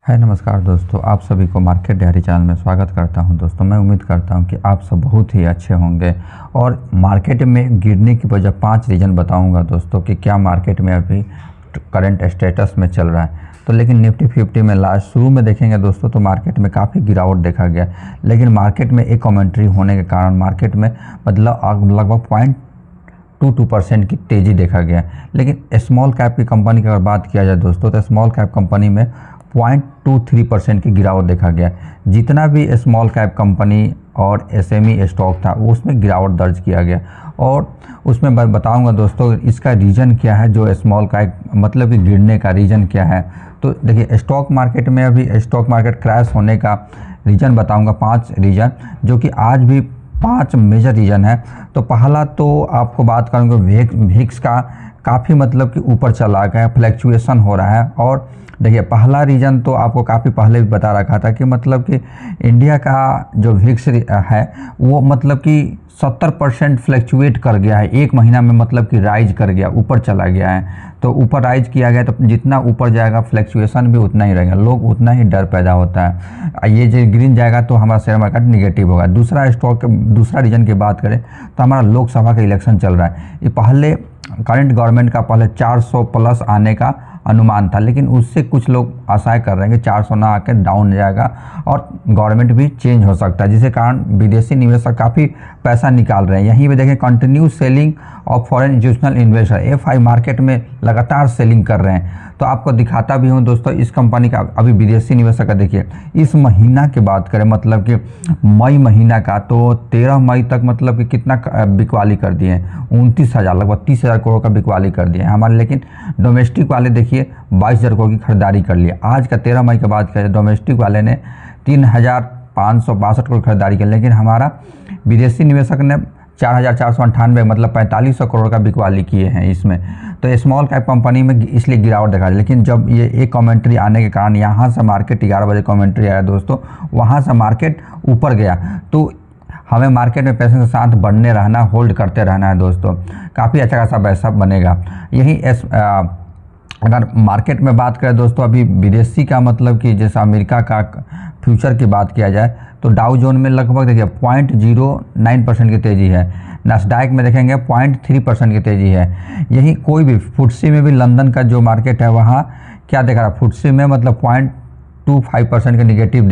है नमस्कार दोस्तों, आप सभी को मार्केट डायरी चैनल में स्वागत करता हूं। दोस्तों मैं उम्मीद करता हूं कि आप सब बहुत ही अच्छे होंगे और मार्केट में गिरने की वजह 5 रीज़न बताऊंगा दोस्तों कि क्या मार्केट में अभी करंट स्टेटस में चल रहा है। तो लेकिन निफ्टी 50 में लास्ट शुरू में देखेंगे दोस्तों तो मार्केट में काफ़ी गिरावट देखा गया, लेकिन मार्केट में एक कमेंट्री होने के कारण मार्केट में मतलब लगभग 0.22% की तेज़ी देखा गया। लेकिन स्मॉल कैप की कंपनी की अगर बात किया जाए दोस्तों तो स्मॉल कैप कंपनी में 0.23% की गिरावट देखा गया। जितना भी स्मॉल कैप कंपनी और एसएमई स्टॉक था वो उसमें गिरावट दर्ज किया गया और उसमें मैं बताऊंगा दोस्तों इसका रीज़न क्या है, जो स्मॉल कैप मतलब कि गिरने का रीज़न क्या है। तो देखिए स्टॉक मार्केट में अभी स्टॉक मार्केट क्रैश होने का रीज़न बताऊंगा 5 रीज़न, जो कि आज भी 5 मेजर रीज़न है। तो पहला तो आपको बात करूँगा विक्स का काफ़ी मतलब कि ऊपर चला गया, फ्लैक्चुएशन हो रहा है। और देखिए पहला रीज़न तो आपको काफ़ी पहले भी बता रखा था कि मतलब कि इंडिया का जो विक्स है वो मतलब कि 70% फ्लैक्चुएट कर गया है एक महीना में, मतलब कि राइज कर गया, ऊपर चला गया है। तो ऊपर राइज किया गया तो जितना ऊपर जाएगा फ्लैक्चुएशन भी उतना ही रहेगा, लोग उतना ही डर पैदा होता है। ये जो गिर जाएगा तो हमारा शेयर मार्केट निगेटिव होगा। दूसरा रीज़न की बात करें तो हमारा लोकसभा का इलेक्शन चल रहा है। ये पहले करंट गवर्नमेंट का पहले 400 प्लस आने का अनुमान था, लेकिन उससे कुछ लोग आशाएं कर रहे हैं कि 400 ना आकर डाउन जाएगा और गवर्नमेंट भी चेंज हो सकता है, जिसके कारण विदेशी निवेशक काफ़ी पैसा निकाल रहे हैं। यहीं पे देखें continue selling of foreign institutional investor, FI market में लगातार सेलिंग कर रहे हैं। तो आपको दिखाता भी हूं दोस्तों इस कंपनी का अभी विदेशी निवेशक का देखिए इस महीना की बात करें मतलब कि मई महीना का, तो 13 मई तक मतलब कि कितना बिकवाली कर दिए हैं, 29,000 लगभग 30,000 करोड़ का बिकवाली कर दिए हैं हमारे। लेकिन डोमेस्टिक वाले देखिए 22,000 करोड़ की खरीदारी कर लिया। आज का 13 मई के बाद करें डोमेस्टिक वाले ने 3,562 करोड़ खरीदारी की, लेकिन हमारा विदेशी निवेशक ने 4,498 मतलब 4,500 करोड़ का बिकवाली किए हैं इसमें। तो स्मॉल कैप कंपनी में इसलिए गिरावट देखा जाए। लेकिन जब ये एक कमेंट्री आने के कारण यहाँ से मार्केट 11 बजे कमेंट्री आया दोस्तों, वहाँ से मार्केट ऊपर गया। तो हमें मार्केट में पैसे के साथ बढ़ने रहना, होल्ड करते रहना है दोस्तों, काफ़ी अच्छा खासा पैसा बनेगा। यही अगर मार्केट में बात करें दोस्तों अभी विदेशी का मतलब कि जैसे अमेरिका का फ्यूचर की बात किया जाए तो डाउ जोन में लगभग देखिए 0.09% की तेज़ी है। नस्डैक में देखेंगे 0.3% की तेज़ी है। यही कोई भी फुटसी में भी लंदन का जो मार्केट है वहाँ क्या दिख रहा है, फुटसी में मतलब 0.25% का निगेटिव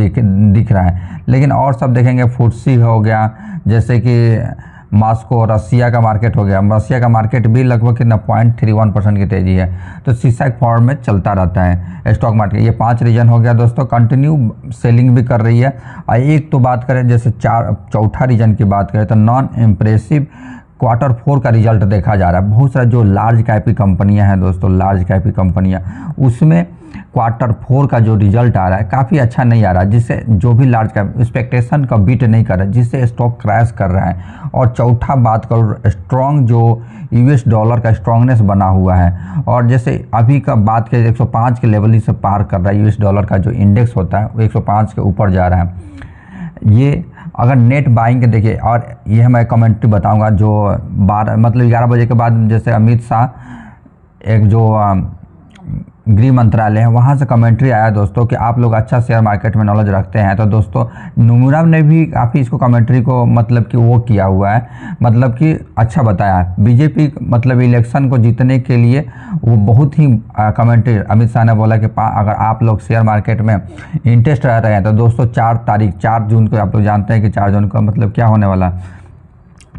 दिख रहा है। लेकिन और सब देखेंगे फुटसी हो गया, जैसे कि मॉस्को रसिया का मार्केट हो गया, रसिया का मार्केट भी लगभग कितना 0.31% की तेज़ी है। तो सीसैक फॉर्म में चलता रहता है स्टॉक मार्केट। ये 5 रीजन हो गया दोस्तों, कंटिन्यू सेलिंग भी कर रही है। और एक तो बात करें जैसे चौथा रीजन की बात करें तो नॉन इम्प्रेसिव Q4 का रिजल्ट देखा जा रहा है। बहुत सारा जो लार्ज कैप की कंपनियां हैं दोस्तों, लार्ज कैप की कंपनियां, उसमें Q4 का जो रिजल्ट आ रहा है काफ़ी अच्छा नहीं आ रहा है, जिससे जो भी लार्ज कैप एक्सपेक्टेशन का बीट नहीं कर रहा है, जिससे स्टॉक क्रैश कर रहा है। और चौथा बात करूँ स्ट्रॉन्ग जो US डॉलर का स्ट्रॉन्गनेस बना हुआ है, और जैसे अभी का बात करें 105 के लेवल ही से पार कर रहा है। US डॉलर का जो इंडेक्स होता है वो 105 के ऊपर जा रहा है। ये अगर नेट बाइंग के देखिए, और ये मैं कमेंट्री बताऊंगा जो 11 बजे के बाद जैसे अमित शाह एक जो गृह मंत्रालय है वहाँ से कमेंट्री आया दोस्तों कि आप लोग अच्छा शेयर मार्केट में नॉलेज रखते हैं। तो दोस्तों नोमुरा ने भी काफ़ी इसको कमेंट्री को मतलब कि वो किया हुआ है, मतलब कि अच्छा बताया। बीजेपी मतलब इलेक्शन को जीतने के लिए वो बहुत ही कमेंट्री अमित शाह ने बोला कि अगर आप लोग शेयर मार्केट में इंटरेस्ट रह रहे हैं तो दोस्तों 4 जून को आप लोग जानते हैं कि 4 जून को मतलब क्या होने वाला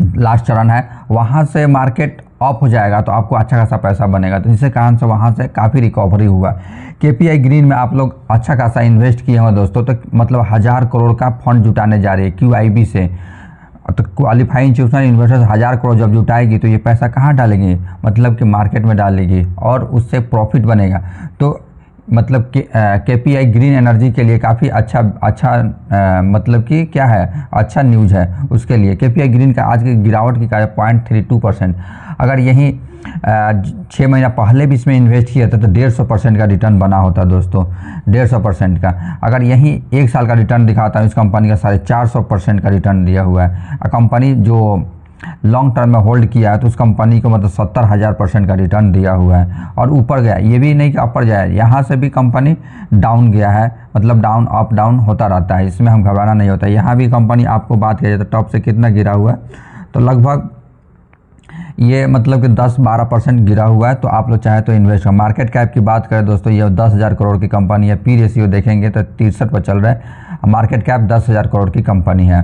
लास्ट चरण है, वहाँ से मार्केट ऑफ हो जाएगा तो आपको अच्छा खासा पैसा बनेगा। तो इसी कारण से वहाँ से काफ़ी रिकवरी हुआ। KPI ग्रीन में आप लोग अच्छा खासा इन्वेस्ट किए हैं दोस्तों, तो मतलब 1,000 करोड़ का फंड जुटाने जा रही है QIB से। तो क्वालिफाइंग इंस्टीट्यूशनल इन्वेस्टर्स 1,000 करोड़ जब जुटाएगी तो ये पैसा कहाँ डालेंगे, मतलब कि मार्केट में डालेगी और उससे प्रॉफिट बनेगा। तो मतलब कि KPI ग्रीन एनर्जी के लिए काफ़ी अच्छा मतलब कि क्या है, अच्छा न्यूज़ है उसके लिए। KPI ग्रीन का आज की गिरावट की 0.32%। अगर यही 6 महीना पहले भी इसमें इन्वेस्ट किया था तो 150% का रिटर्न बना होता दोस्तों, 150% का। अगर यही 1 साल का रिटर्न दिखाता हूँ इस कंपनी का 450% का रिटर्न दिया हुआ है। कंपनी जो लॉन्ग टर्म में होल्ड किया है तो उस कंपनी को मतलब 70,000% का रिटर्न दिया हुआ है और ऊपर गया। ये भी नहीं कि अपर जाए, यहाँ से भी कंपनी डाउन गया है, मतलब डाउन अप डाउन होता रहता है, इसमें हम घबराना नहीं होता। यहाँ भी कंपनी आपको बात किया जाए तो टॉप से कितना गिरा हुआ है, तो लगभग ये मतलब कि 10-12% गिरा हुआ है। तो आप लोग चाहे तो इन्वेस्ट करें। मार्केट कैप की बात करें दोस्तों, ये 10,000 करोड़ की कंपनी है। पी रेशियो देखेंगे तो 63 पर चल रहा है। मार्केट कैप 10,000 करोड़ की कंपनी है।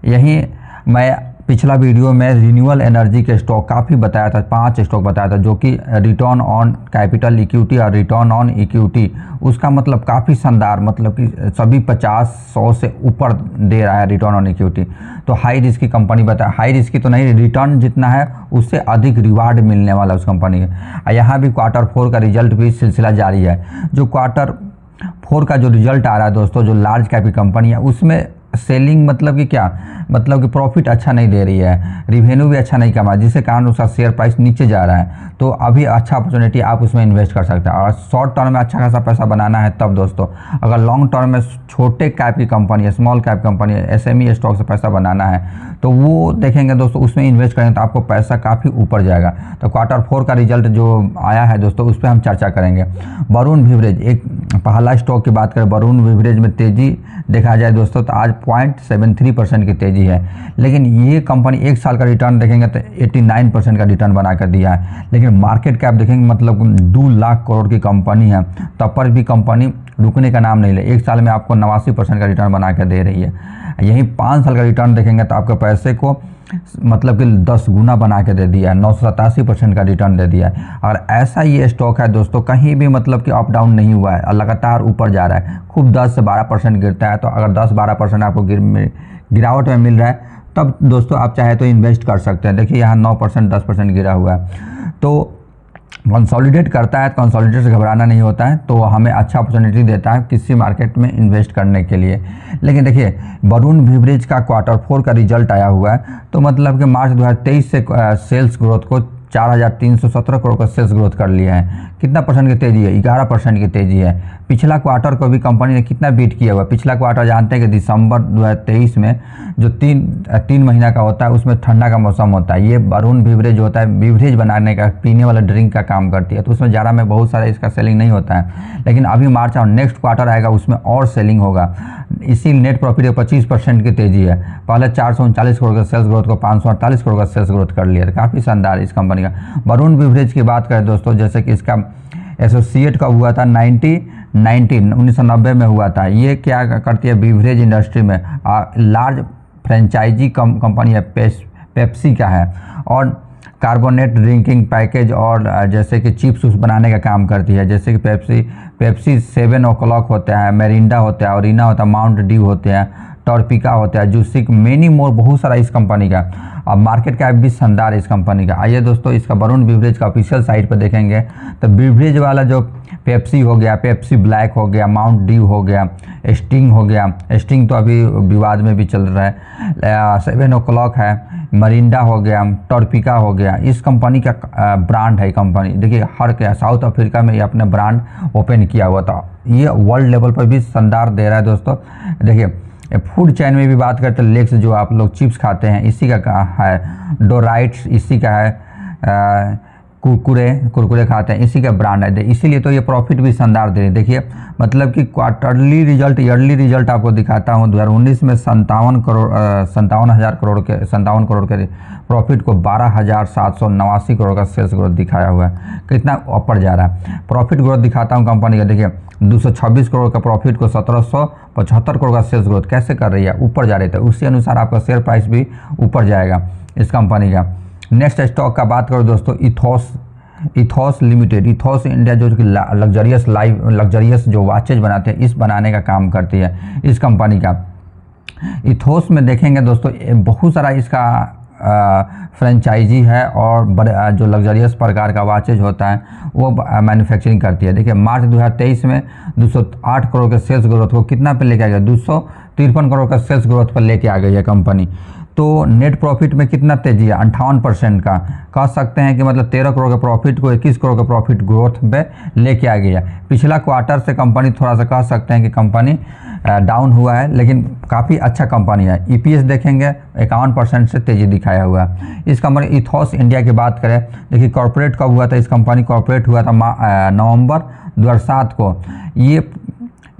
यही मैं पिछला वीडियो में रिन्यूएबल एनर्जी के स्टॉक काफ़ी बताया था, 5 स्टॉक बताया था, जो कि रिटर्न ऑन कैपिटल इक्विटी और रिटर्न ऑन इक्विटी उसका मतलब काफ़ी शानदार, मतलब कि सभी 50-100 से ऊपर दे रहा है रिटर्न ऑन इक्विटी। तो हाई रिस्क की कंपनी बताया, हाई रिस्क की तो नहीं, रिटर्न जितना है उससे अधिक रिवार्ड मिलने वाला उस कंपनी का। यहाँ भी Q4 का रिजल्ट भी सिलसिला जारी है। जो Q4 का जो रिजल्ट आ रहा है दोस्तों, जो लार्ज कैप की कंपनी है उसमें सेलिंग मतलब कि क्या, मतलब कि प्रॉफिट अच्छा नहीं दे रही है, रिवेन्यू भी अच्छा नहीं कमा, जिसके कारण उसका शेयर प्राइस नीचे जा रहा है। तो अभी अच्छा अपॉर्चुनिटी, आप उसमें इन्वेस्ट कर सकते हैं। और शॉर्ट टर्म में अच्छा खासा पैसा बनाना है तब दोस्तों, अगर लॉन्ग टर्म में छोटे कैप की कंपनी है, स्मॉल कैप कंपनी है, SME स्टॉक से पैसा बनाना है तो वो देखेंगे दोस्तों, उसमें इन्वेस्ट करेंगे तो आपको पैसा काफ़ी ऊपर जाएगा। तो Q4 का रिजल्ट जो आया है दोस्तों, उस पर हम चर्चा करेंगे। वरुण बेवरेज एक पहला स्टॉक की बात करें, वरुण बेवरेज में तेज़ी देखा जाए दोस्तों तो आज 0.73% की तेज़ी है। लेकिन ये कंपनी 1 साल का रिटर्न देखेंगे तो 89% का रिटर्न बना कर दिया है। लेकिन मार्केट कैप देखेंगे मतलब 2 लाख करोड़ की कंपनी है, तब पर भी कंपनी रुकने का नाम नहीं ले, 1 साल में आपको 89% का रिटर्न बना कर दे रही है। यही 5 साल का रिटर्न देखेंगे तो आपके पैसे को मतलब कि 10 गुना बना के दे दिया है, 987% का रिटर्न दे दिया है। और ऐसा ये स्टॉक है दोस्तों, कहीं भी मतलब कि अप डाउन नहीं हुआ है, लगातार ऊपर जा रहा है। खूब 10 से 12% गिरता है, तो अगर 10-12% आपको गिरावट में मिल रहा है तब दोस्तों आप चाहे तो इन्वेस्ट कर सकते हैं। देखिए यहाँ 9% 10% गिरा हुआ है। तो कंसोलिडेट करता है, कंसोलिडेट से घबराना नहीं होता है, तो हमें अच्छा अपॉर्चुनिटी देता है किसी मार्केट में इन्वेस्ट करने के लिए। लेकिन देखिए वरुण बेवरेज का Q4 का रिजल्ट आया हुआ है, तो मतलब कि मार्च 2023 से सेल्स ग्रोथ को 4,317 करोड़ का सेल्स ग्रोथ कर लिया है। कितना परसेंट की तेज़ी है? 11% की तेज़ी है। पिछला क्वार्टर को भी कंपनी ने कितना बीट किया हुआ। पिछला क्वार्टर जानते हैं कि दिसंबर 2023 में जो तीन महीना का होता है उसमें ठंडा का मौसम होता है। ये वरुण बेवरेज होता है, बेवरेज बनाने का, पीने वाला ड्रिंक का काम करती है, तो उसमें ज़्यादा में बहुत सारा इसका सेलिंग नहीं होता है। लेकिन अभी मार्च और नेक्स्ट क्वार्टर आएगा उसमें और सेलिंग होगा। इसी नेट प्रॉफिट 25% की तेज़ी है। पहले 439 करोड़ का सेल्स ग्रोथ को 548 करोड़ का सेल्स ग्रोथ कर लिया, काफ़ी शानदार इस कंपनी का। वरुण बेवरेज की बात करें दोस्तों, जैसे कि इसका एसोसिएट कब हुआ था? 1990 में हुआ था। ये क्या करती है बेवरेज इंडस्ट्री में? लार्ज फ्रेंचाइजी कंपनी है, पेप्सी का है, और कार्बोनेट ड्रिंकिंग पैकेज और जैसे कि चिप्स बनाने का काम करती है। जैसे कि पेप्सी 7 o'clock होता है, मेरिंडा होता है, ओरिना होता है, माउंट ड्यू होते हैं, टॉर्पिका होता है, जूसिक, मेनी मोर, बहुत सारा इस कंपनी का। और मार्केट कैप भी शानदार इस कंपनी का। आइए दोस्तों इसका वरुण बेवरेज का ऑफिशियल साइट पर देखेंगे तो बेवरेज वाला जो पेप्सी हो गया, पेप्सी ब्लैक हो गया, माउंट ड्यू हो गया, स्टिंग हो गया, स्टिंग तो अभी विवाद में भी चल रहा है, 7 o'clock है, मरिंडा हो गया, टॉर्पिका हो गया, इस कंपनी का ब्रांड है। कंपनी देखिए हर क्या साउथ अफ्रीका में ये अपने ब्रांड ओपन किया हुआ था। ये वर्ल्ड लेवल पर भी शानदार दे रहा है दोस्तों। देखिए फूड चैन में भी बात करते हैं, लेक्स जो आप लोग चिप्स खाते हैं इसी का है, डोराइट्स इसी का है, कुरकुरे खाते हैं इसी का ब्रांड है, इसीलिए तो ये प्रॉफिट भी शानदार दे रही है। देखिए मतलब कि क्वार्टरली रिजल्ट, ईयरली रिजल्ट आपको दिखाता हूँ। 2019 में 57 करोड़ के प्रॉफिट को 12,789 करोड़ का सेल्स ग्रोथ दिखाया हुआ है। कितना ऊपर जा रहा है प्रॉफिट ग्रोथ दिखाता हूँ कंपनी का। देखिए 226 करोड़ का प्रॉफिट को 1,775 करोड़ का सेल्स ग्रोथ कैसे कर रही है, ऊपर जा रही है। तो उसी अनुसार आपका शेयर प्राइस भी ऊपर जाएगा इस कंपनी का। नेक्स्ट स्टॉक का बात करो दोस्तों, इथॉस लिमिटेड। इथॉस इंडिया जो कि लग्जरियस जो वॉचेज बनाते हैं, इस बनाने का काम करती है इस कंपनी का। इथॉस में देखेंगे दोस्तों बहुत सारा इसका फ्रेंचाइजी है और जो लग्जरियस प्रकार का वॉचेज होता है वो मैन्युफैक्चरिंग करती है। देखिए मार्च 2023 में 208 करोड़ के सेल्स ग्रोथ को कितना पे लेके आ गया? 253 करोड़ का सेल्स ग्रोथ पर लेके आ गई है कंपनी। तो नेट प्रॉफिट में कितना तेजी है, 58% का। कह सकते हैं कि मतलब 13 करोड़ के प्रॉफिट को 21 करोड़ का प्रॉफिट ग्रोथ में लेके आ गया। पिछला क्वार्टर से कंपनी थोड़ा सा कह सकते हैं कि कंपनी डाउन हुआ है, लेकिन काफ़ी अच्छा कंपनी है। ईपीएस देखेंगे 51% से तेजी दिखाया हुआ है। इस कंपनी इथॉस इंडिया की बात करें, देखिए कॉर्पोरेट कब हुआ था, इस कंपनी कॉर्पोरेट हुआ था नवंबर 2007 को। ये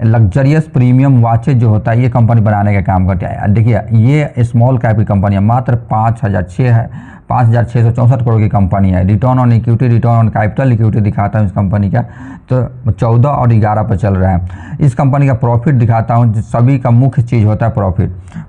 लग्जरियस प्रीमियम वॉचेज जो होता है ये कंपनी बनाने का काम करती है। देखिए ये स्मॉल कैप की कंपनी है, मात्र 5,664 करोड़ की कंपनी है। Return on equity, return on capital equity दिखाता हूँ इस कंपनी का, तो 14 और 11 पर चल रहा है। इस कंपनी का प्रॉफिट दिखाता हूँ, सभी का मुख्य चीज़ होता है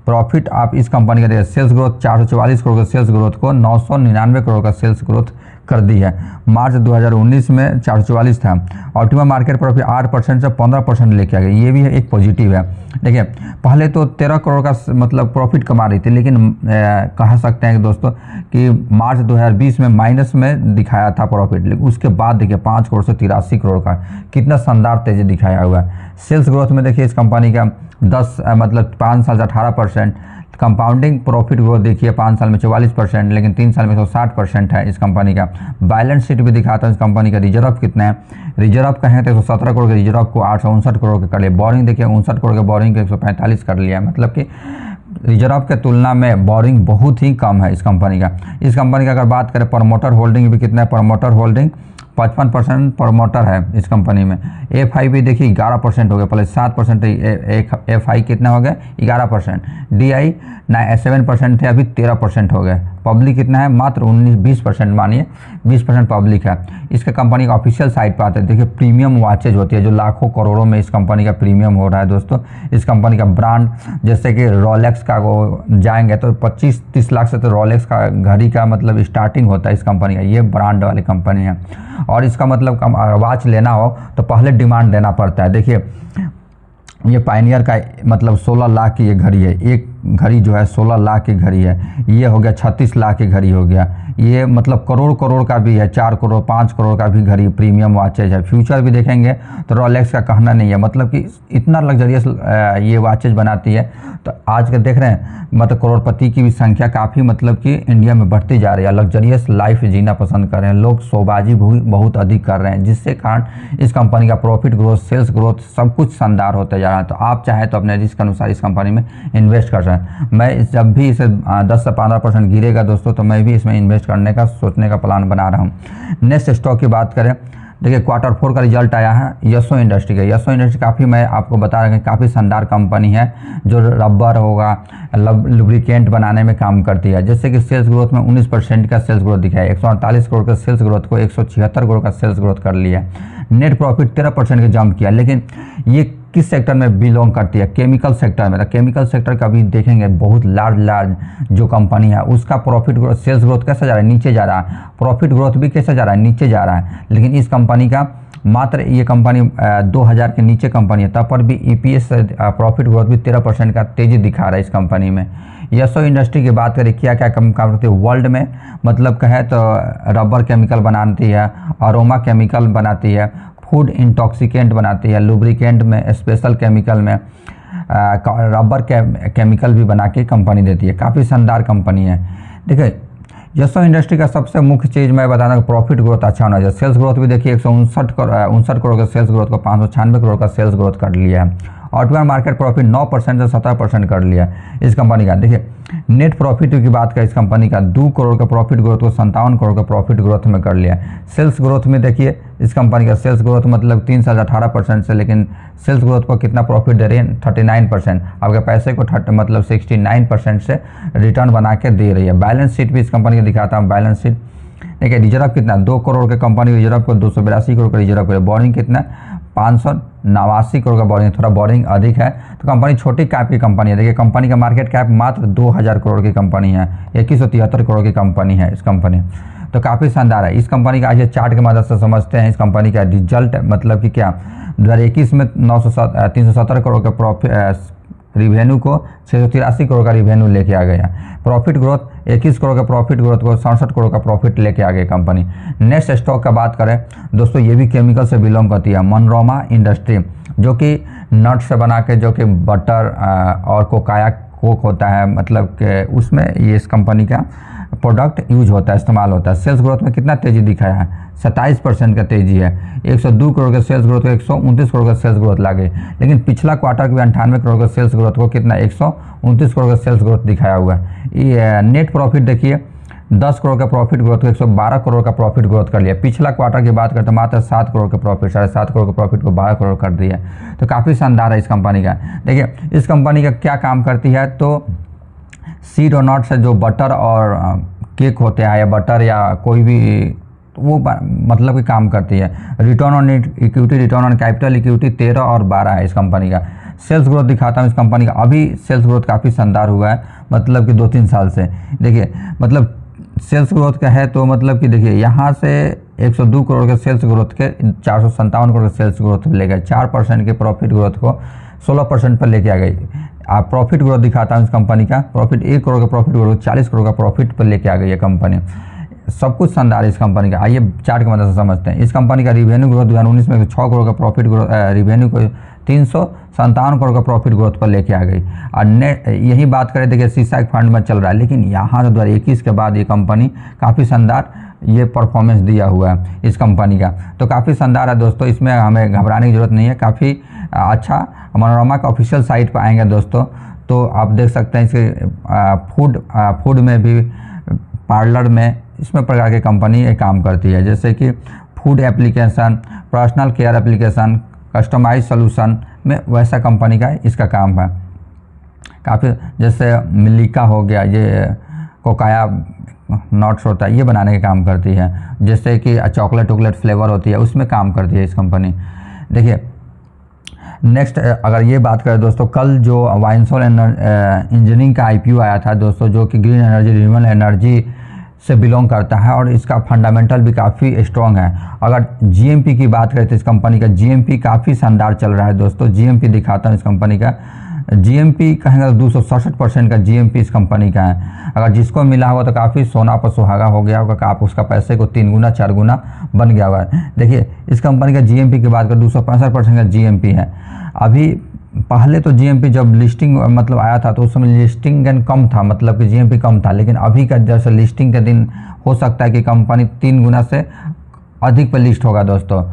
प्रॉफिट। आप इस कंपनी का देखिए सेल्स ग्रोथ 444 करोड़ का सेल्स ग्रोथ को 999 करोड़ का सेल्स ग्रोथ कर दी है। मार्च 2019 में 444 था। ऑप्टिमम मार्केट प्रॉफिट 8% से 15% लेके आ गया, ये भी एक पॉजिटिव है। देखिए पहले तो 13 करोड़ का मतलब प्रॉफिट कमा रही थी, लेकिन कह सकते हैं कि दोस्तों कि मार्च 2020 में माइनस में दिखाया था प्रॉफिट, लेकिन उसके बाद देखिए 5 करोड़ से 83 करोड़ का कितना शानदार तेजी दिखाया हुआ है। सेल्स ग्रोथ में देखिए इस कंपनी का 5 साल से 18%। कंपाउंडिंग प्रॉफिट ग्रोथ देखिए 5 साल में 44%, लेकिन 3 साल में 160% है इस कंपनी का। बैलेंस शीट भी दिखाता है इस कंपनी का। रिजर्व कितना है, रिजर्व कहें तो 117 करोड़ के रिजर्व को 859 करोड़ के कर लिया। बोरिंग देखिए 59 करोड़ के बोरिंग के 145 कर लिया, मतलब कि रिजर्व के तुलना में बोरिंग बहुत ही कम है इस कंपनी का। इस कंपनी का अगर बात करें प्रमोटर होल्डिंग भी कितना है, प्रमोटर होल्डिंग 55% प्रमोटर है इस कंपनी में। एफ आई भी देखिए 11% हो गया, पहले 7% एफ आई कितना हो गया 11%। डी आई 7% थे, अभी 13% हो गए। पब्लिक कितना है, मात्र 20% मानिए 20% पब्लिक है। इसके कंपनी का ऑफिशियल साइट पर आते हैं, देखिए प्रीमियम वॉचेज होती है जो लाखों करोड़ों में इस कंपनी का प्रीमियम हो रहा है दोस्तों। इस कंपनी का ब्रांड जैसे कि रोलेक्स का वो जाएंगे तो 25-30 लाख से तो रोलेक्स का घड़ी का मतलब स्टार्टिंग होता है इस कंपनी का, ये ब्रांड वाली कंपनी है। और इसका मतलब वॉच लेना हो तो पहले डिमांड देना पड़ता है। देखिए ये पायनियर का मतलब 16 लाख की ये घड़ी है, एक घड़ी जो है 16 लाख की घड़ी है। ये हो गया 36 लाख की घड़ी हो गया। ये मतलब करोड़ का भी है, 4 करोड़ 5 करोड़ का भी घड़ी प्रीमियम वॉचेज है। फ्यूचर भी देखेंगे तो रोलेक्स का कहना नहीं है, मतलब कि इतना लग्जरियस ये वॉचेज बनाती है। तो आज के देख रहे हैं मतलब करोड़पति की भी संख्या काफ़ी मतलब कि इंडिया में बढ़ती जा रही है। लग्जरियस लाइफ जीना पसंद कर रहे हैं लोग, शोबाजी बहुत अधिक कर रहे हैं, जिससे कारण इस कंपनी का प्रॉफिट ग्रोथ, सेल्स ग्रोथ सब कुछ शानदार होता जा रहा है। तो आप चाहें तो अपने रिस्क अनुसार इस कंपनी में इन्वेस्ट कर सकते हैं। मैं जब भी इसे 10 से 15% गिरेगा दोस्तों तो मैं भी इसमें इन्वेस्ट करने का सोचने का प्लान बना रहा हूँ। नेक्स्ट स्टॉक की बात करें, देखिए Q4 का रिजल्ट आया है यशो इंडस्ट्री का। यशो इंडस्ट्री काफ़ी मैं आपको बता रहा हूँ काफ़ी शानदार कंपनी है जो रबर होगा लुब्रिकेंट बनाने में काम करती है। जैसे कि सेल्स ग्रोथ में 19% का सेल्स ग्रोथ दिखा है, 148 करोड़ का सेल्स ग्रोथ को 176 करोड़ का सेल्स ग्रोथ कर लिया। नेट प्रॉफिट 13% का जंप किया, लेकिन ये किस सेक्टर में बिलोंग करती है, केमिकल सेक्टर में। तो केमिकल सेक्टर का भी देखेंगे बहुत लार्ज जो कंपनी है उसका प्रॉफिट ग्रोथ, सेल्स ग्रोथ कैसा जा रहा है, नीचे जा रहा है। प्रॉफिट ग्रोथ भी कैसे जा रहा है, नीचे जा रहा है। लेकिन इस कंपनी का मात्र ये कंपनी 2000 के नीचे कंपनी है, तब पर भी ईपीएस प्रॉफिट ग्रोथ भी 13% का तेजी दिखा रहा है इस कंपनी में। यशो इंडस्ट्री की बात करें क्या क्या काम करती है वर्ल्ड में, मतलब कहे तो रबर केमिकल बनाती है, अरोमा केमिकल बनाती है, फूड इंटॉक्सिकेंट बनाती है, लुब्रिकेंट में, स्पेशल केमिकल में, रबर केमिकल भी बना के कंपनी देती है। काफ़ी शानदार कंपनी है। देखिए यशो इंडस्ट्री का सबसे मुख्य चीज़ मैं बता दूं प्रॉफिट ग्रोथ अच्छा होना चाहिए। सेल्स ग्रोथ भी देखिए 159 करोड़ का सेल्स ग्रोथ को 596 करोड़ का सेल्स ग्रोथ कर लिया है। ऑटोमोबाइल मार्केट प्रॉफिट 9% से 17% कर लिया इस कंपनी का। देखिए नेट प्रॉफिट की बात करें इस कंपनी का 2 करोड़ का प्रॉफिट ग्रोथ को 57 करोड़ का प्रॉफिट ग्रोथ में कर लिया। सेल्स ग्रोथ में देखिए इस कंपनी का सेल्स ग्रोथ मतलब 3 साल 18% से, लेकिन सेल्स ग्रोथ को कितना प्रॉफिट दे रही है 39%। आपके पैसे को मतलब 69% से रिटर्न बना के दे रही है। बैलेंस शीट भी इस कंपनी का दिखाता हूँ। बैलेंस शीट देखिए रिजर्व कितना 2 करोड़ के कंपनी रिजर्व को 282 करोड़ का रिजर्व है। बोरिंग कितना 589 करोड़ का बोरिंग, थोड़ा बोरिंग अधिक है। तो कंपनी छोटी कैप की कंपनी है। देखिए कंपनी का मार्केट कैप मात्र 2000 करोड़ की कंपनी है, 2173 करोड़ की कंपनी है इस कंपनी। तो काफ़ी शानदार है। इस कंपनी का आज चार्ट की मदद से समझते हैं इस कंपनी का रिजल्ट, मतलब कि क्या 2021 में 370 करोड़ का प्रॉफिट रिवेन्यू को 683 करोड़ का रिवेन्यू लेके आ गया। प्रॉफिट ग्रोथ 21 करोड़ का प्रॉफिट ग्रोथ को 67 करोड़ का प्रॉफिट लेके आ गई कंपनी। नेक्स्ट स्टॉक का बात करें दोस्तों, ये भी केमिकल से बिलोंग करती है, मनरोमा इंडस्ट्री, जो कि नट से बना के जो कि बटर और कोक होता है, मतलब कि उसमें ये इस कंपनी का प्रोडक्ट यूज होता है, इस्तेमाल होता है। सेल्स ग्रोथ में कितना तेज़ी दिखाया है, 27% का तेज़ी है। 102 करोड़ का सेल्स ग्रोथ को 129 करोड़ का सेल्स ग्रोथ लागे, लेकिन पिछला क्वार्टर के 98 करोड़ का सेल्स ग्रोथ को कितना 129 करोड़ का सेल्स ग्रोथ दिखाया हुआ है। ये नेट प्रॉफिट देखिए 10 करोड़ का प्रॉफिट ग्रोथ को 112 करोड़ का प्रॉफिट ग्रोथ कर लिया। पिछला क्वार्टर की बात करते मात्र 7 करोड़ का प्रॉफिट, 7.5 करोड़ का प्रॉफिट को 12 करोड़ कर दिया। तो काफ़ी शानदार है इस कंपनी का। देखिए इस कंपनी का क्या काम करती है, तो सीड और नट से जो बटर और केक होते हैं या बटर या कोई भी, तो वो मतलब कि काम करती है। Return on equity, return on capital equity 13 और 12 है इस कंपनी का। सेल्स ग्रोथ दिखाता हूँ इस कंपनी का, अभी सेल्स ग्रोथ काफ़ी शानदार हुआ है, मतलब कि 2-3 साल से। देखिए मतलब सेल्स ग्रोथ का है, तो मतलब कि देखिए यहाँ से 102 करोड़ के सेल्स ग्रोथ के 457 करोड़ के सेल्स ग्रोथ ले गए, 4% के प्रॉफिट ग्रोथ को 16% पर लेके आ गई। आप प्रॉफिट ग्रोथ दिखाता हूँ इस कंपनी का, प्रॉफिट 1 करोड़ का प्रॉफिट ग्रोथ 40 करोड़ का प्रॉफिट पर लेके आ गई है कंपनी। सब कुछ शानदार है इस कंपनी का। आइए चार्ट की मदद से समझते हैं। इस कंपनी का रिवेन्यू ग्रोथ 2019 में 6 करोड़ का प्रॉफिट ग्रोथ, रिवेन्यू को 357 करोड़ का प्रॉफिट ग्रोथ पर लेके आ गई। और नेट यही बात करें, देखिए सीसाइक फंड में चल रहा है, लेकिन यहाँ 2021 के बाद ये कंपनी काफ़ी शानदार ये परफॉर्मेंस दिया हुआ है इस कंपनी का। तो काफ़ी शानदार है दोस्तों, इसमें हमें घबराने की ज़रूरत नहीं है। काफ़ी अच्छा मनोरमा का ऑफिशियल साइट पर आएंगे दोस्तों, तो आप देख सकते हैं इसके फूड में भी, पार्लर में, इसमें प्रकार की कंपनी ये काम करती है, जैसे कि food application, personal care application, customise solution में वैसा कंपनी का इसका काम है। काफ़ी जैसे मिलिका हो गया, ये कोकाया नट्स होता है, ये बनाने का काम करती है। जैसे कि चॉकलेट फ्लेवर होती है, उसमें काम करती है इस कंपनी। देखिए नेक्स्ट अगर ये बात करें दोस्तों, कल जो वाइनसोल इंजीनियरिंग का IPO आया था दोस्तों, जो कि ग्रीन एनर्जी, रिन्यूएबल एनर्जी से बिलोंग करता है और इसका फंडामेंटल भी काफ़ी स्ट्रॉन्ग है। अगर GMP की बात करें तो इस कंपनी का GMP काफ़ी शानदार चल रहा है दोस्तों। GMP दिखाता हूँ इस कंपनी का, GMP कहेंगे तो 267% का GMP इस कंपनी का है। अगर जिसको मिला होगा तो काफ़ी सोना पर सुहागा हो गया होगा, आप उसका पैसे को 3 गुना 4 गुना बन गया होगा। देखिए इस कंपनी का GMP की बात करें 265% का GMP है। अभी पहले तो GMP जब लिस्टिंग मतलब आया था तो उस समय लिस्टिंग कम था, मतलब कि GMP कम था, लेकिन अभी का जैसे लिस्टिंग के दिन हो सकता है कि कंपनी 3 गुना से अधिक पर लिस्ट होगा दोस्तों।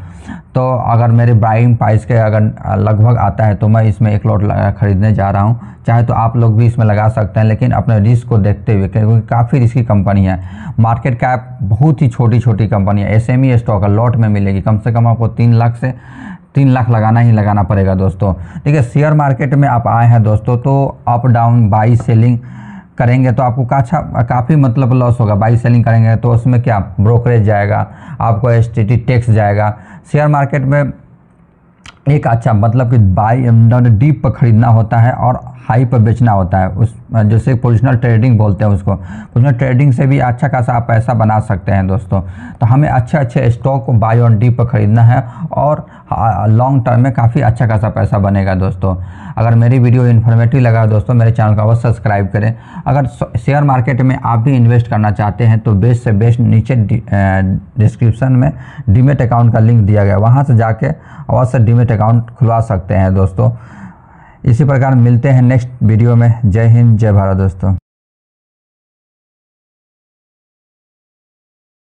तो अगर मेरे बाइंग प्राइस के अगर लगभग आता है तो मैं इसमें 1 लॉट खरीदने जा रहा हूँ। चाहे तो आप लोग भी इसमें लगा सकते हैं, लेकिन अपने रिस्क को देखते हुए, क्योंकि काफ़ी रिस्की कंपनी है। मार्केट कैप बहुत ही छोटी कंपनी है। SME स्टॉक है, लॉट में मिलेगी, कम से कम आपको 3 लाख से 3 लाख लगाना पड़ेगा दोस्तों। देखिए शेयर मार्केट में आप आए हैं दोस्तों, तो अप डाउन बाई सेलिंग करेंगे तो आपको काफ़ी मतलब लॉस होगा। बाई सेलिंग करेंगे तो उसमें क्या ब्रोकरेज जाएगा, आपको STT टैक्स जाएगा। शेयर मार्केट में एक अच्छा मतलब कि बाई डीप पर खरीदना होता है और हाई पर बेचना होता है, उस जैसे पोजिशनल ट्रेडिंग बोलते हैं उसको। पोजिशनल ट्रेडिंग से भी अच्छा खासा आप पैसा बना सकते हैं दोस्तों। तो हमें अच्छे स्टॉक को बाई ऑन डीप पर खरीदना है और लॉन्ग टर्म में काफ़ी अच्छा खासा पैसा बनेगा दोस्तों। अगर मेरी वीडियो इन्फॉर्मेटिव लगा दोस्तों, मेरे चैनल को अवश्य सब्सक्राइब करें। अगर शेयर मार्केट में आप भी इन्वेस्ट करना चाहते हैं तो बेस्ट से बेस्ट नीचे डिस्क्रिप्शन में डीमेट अकाउंट का लिंक दिया गया है, वहाँ से जाके अवश्य डीमेट अकाउंट खुलवा सकते हैं दोस्तों। इसी प्रकार मिलते हैं नेक्स्ट वीडियो में। जय हिंद, जय भारत दोस्तों।